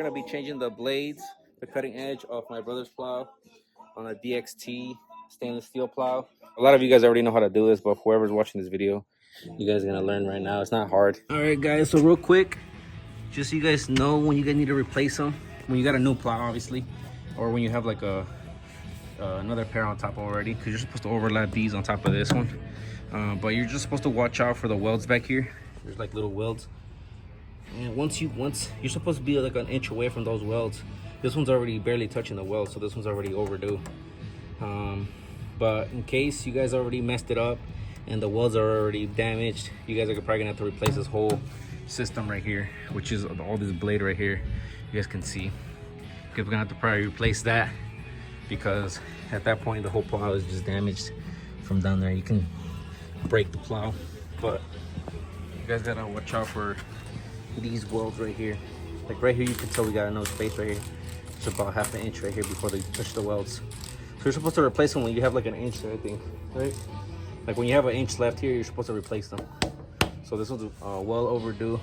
gonna be changing the blades, the cutting edge of my brother's plow on a DXT stainless steel plow. A lot of you guys already know how to do this, but whoever's watching this video, you guys are gonna learn right now. It's not hard. All right, guys. So real quick, just so you guys know when you guys need to replace them, when you got a new plow, obviously, or when you have like another pair on top already, because you're supposed to overlap these on top of this one. But you're just supposed to watch out for the welds back here. There's like little welds, and once you're supposed to be like an inch away from those welds. This one's already barely touching the weld, so this one's already overdue. But in case you guys already messed it up and the welds are already damaged, you guys are probably gonna have to replace this whole system right here, which is all this blade right here. You guys can see. We're gonna have to probably replace that, because at that point the whole plow is just damaged from down there. You can break the plow, but you guys gotta watch out for these welds right here. Like right here, you can tell we got enough space right here. It's about half an inch right here before they touch the welds. So you're supposed to replace them when you have like an inch there, I think, right? Like when you have an inch left here, you're supposed to replace them. So this one's well overdue.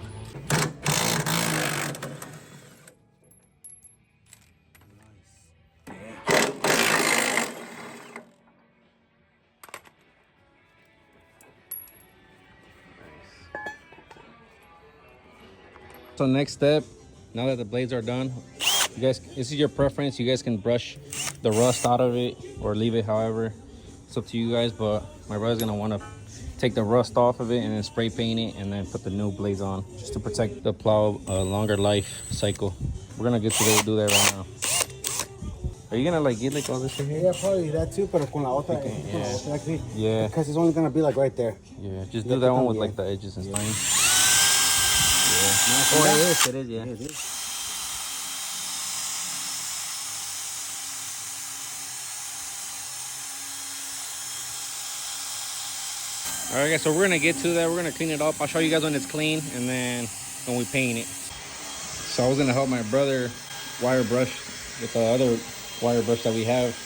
So next step, now that the blades are done, you guys, this is your preference. You guys can brush the rust out of it or leave it however. It's up to you guys, but my brother's gonna want to take the rust off of it and then spray paint it and then put the new blades on, just to protect the plow a longer life cycle. We're gonna get to do that right now. Are you gonna like get like all this in here? Yeah, probably that too, but con la otra, yeah. Because it's only gonna be like right there. Yeah, just do that one with like the edges and stuff. Yeah. Oh, it is, yeah. It is. All right, guys, so we're gonna get to that. We're gonna clean it up. I'll show you guys when it's clean and then when we paint it. So I was gonna help my brother wire brush with the other wire brush that we have,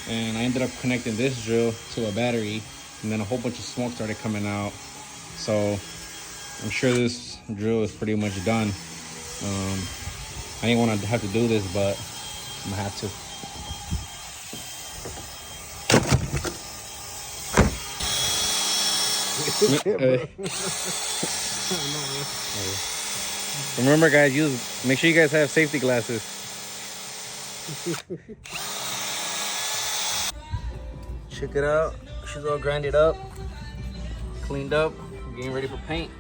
and I ended up connecting this drill to a battery, and then a whole bunch of smoke started coming out. So I'm sure this drill is pretty much done. I didn't want to have to do this, but I'm gonna have to. Remember, guys, make sure you guys have safety glasses. Check it out. She's all grinded up, cleaned up, getting ready for paint.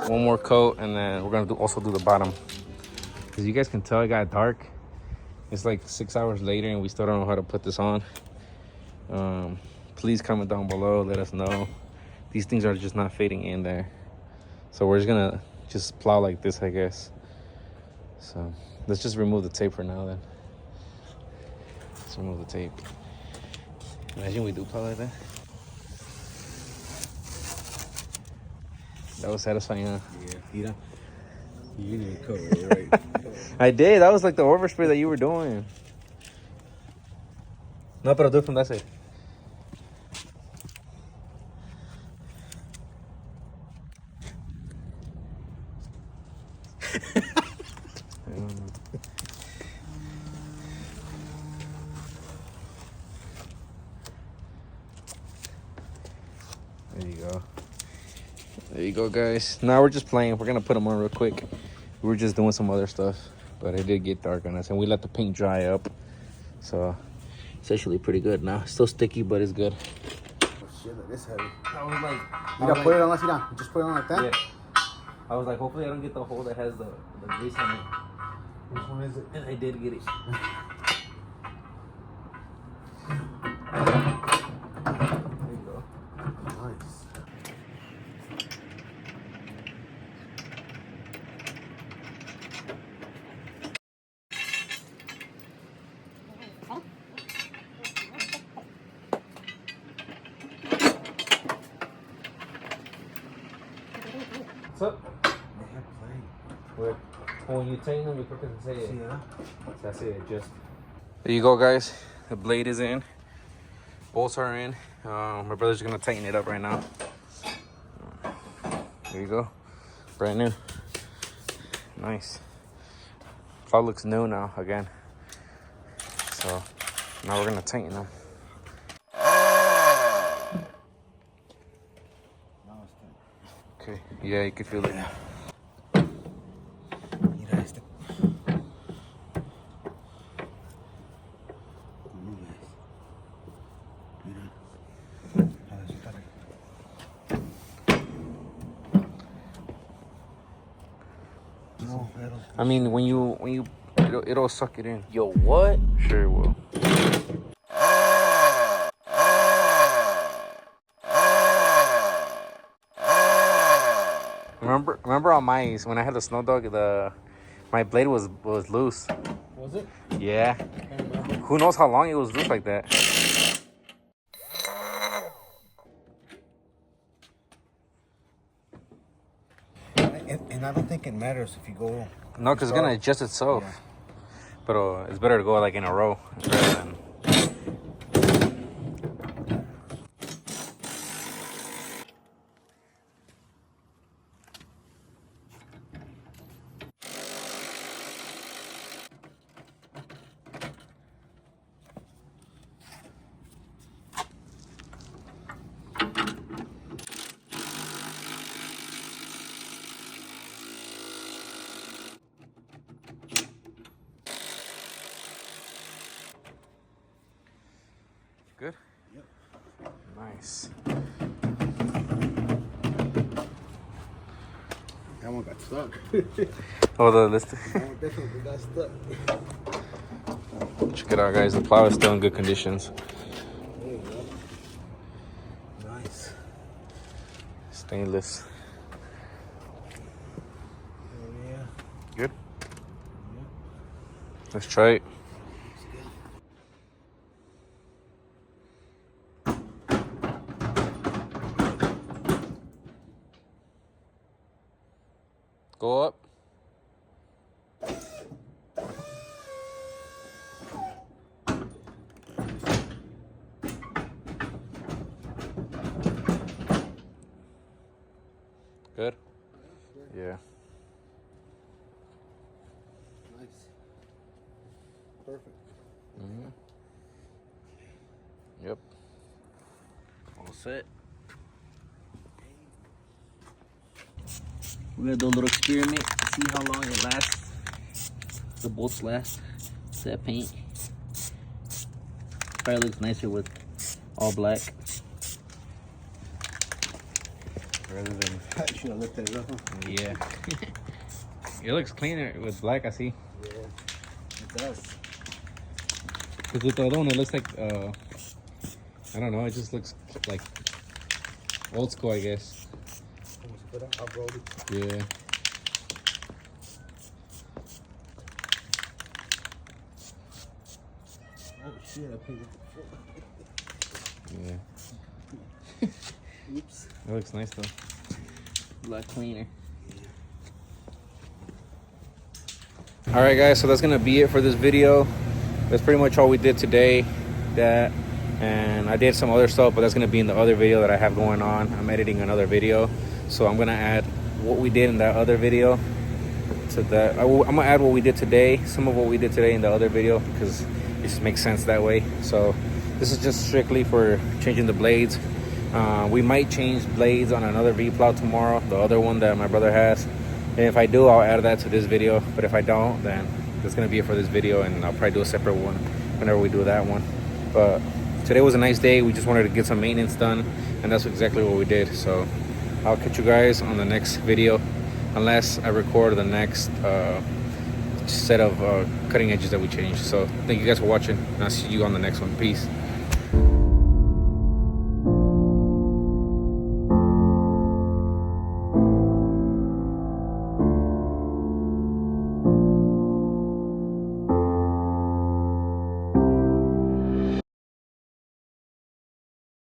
One more coat, and then we're gonna also do the bottom. As you guys can tell, it got dark. It's like 6 hours later, and we still don't know how to put this on. Please comment down below, let us know. These things are just not fitting in there, so we're just gonna plow like this, I guess. So let's just remove the tape for now. Then let's remove the tape. Imagine we do plow like that. That was satisfying, huh? Yeah, you didn't cover it, right? I did. That was like the overspray that you were doing. No, pero do it from that side. There you go. There you go, guys. Now we're just playing. We're gonna put them on real quick. We were just doing some other stuff, but it did get dark on us, and we let the paint dry up, so it's actually pretty good now. Still sticky, but it's good. Oh shit, that is heavy. I was like, You gotta put it on like that. Just put it on like that. Yeah. I was like, hopefully I don't get the hole that has the grease on it. Which one is it? And I did get it. There you go. Nice. up? They have play. Where, when you tighten them, you creo que se Yeah. that's it, just. There you go, guys. The blade is in. Bolts are in. My brother's gonna tighten it up right now. There you go. Brand new. Nice. Plow looks new now again. So now we're gonna tighten them. Okay, yeah, you can feel it. Mira este. ¿Cómo ves? Mira. A ver, suéltale. No, pero. I mean, when you it'll suck it in. Yo, what? Sure it will. Remember on my when I had the snow dog, my blade was loose. Was it? Yeah. Who knows how long it was loose like that? And I don't think it matters if you go. No, because it's gonna adjust itself. Yeah. But it's better to go like in a row rather than. Good? Yep. Nice. That one got stuck. Oh, the list. That one definitely got stuck. Check it out, guys. The plow is still in good conditions. There you go. Nice. Stainless. Oh, yeah. Good? Let's try it. Go up. Good? Yeah. Nice. Perfect. Mm-hmm. Yep. All set. We're gonna do a little experiment, see how long it lasts. The bolts last. That paint probably looks nicer with all black. Rather than. I should have looked at it up. Yeah. It looks cleaner with black, I see. Yeah, it does. Because with the other one, it looks like, I don't know, it just looks like old school, I guess. Como si fuera off-road. Yeah. Oh shit, I painted it. Yeah. Oops. It looks nice though. A lot cleaner. All right, guys, so that's gonna be it for this video. That's pretty much all we did today. And I did some other stuff, but that's gonna be in the other video that I have going on. I'm editing another video, so I'm gonna add what we did in that other video to that. I'm gonna add what we did today, some of what we did today in the other video, because it just makes sense that way. So this is just strictly for changing the blades. We might change blades on another V-Plow tomorrow, the other one that my brother has. And if I do, I'll add that to this video. But if I don't, then that's gonna be it for this video, and I'll probably do a separate one whenever we do that one. But today was a nice day. We just wanted to get some maintenance done, and that's exactly what we did. So I'll catch you guys on the next video, unless I record the next set of cutting edges that we changed. So thank you guys for watching, and I'll see you on the next one. Peace.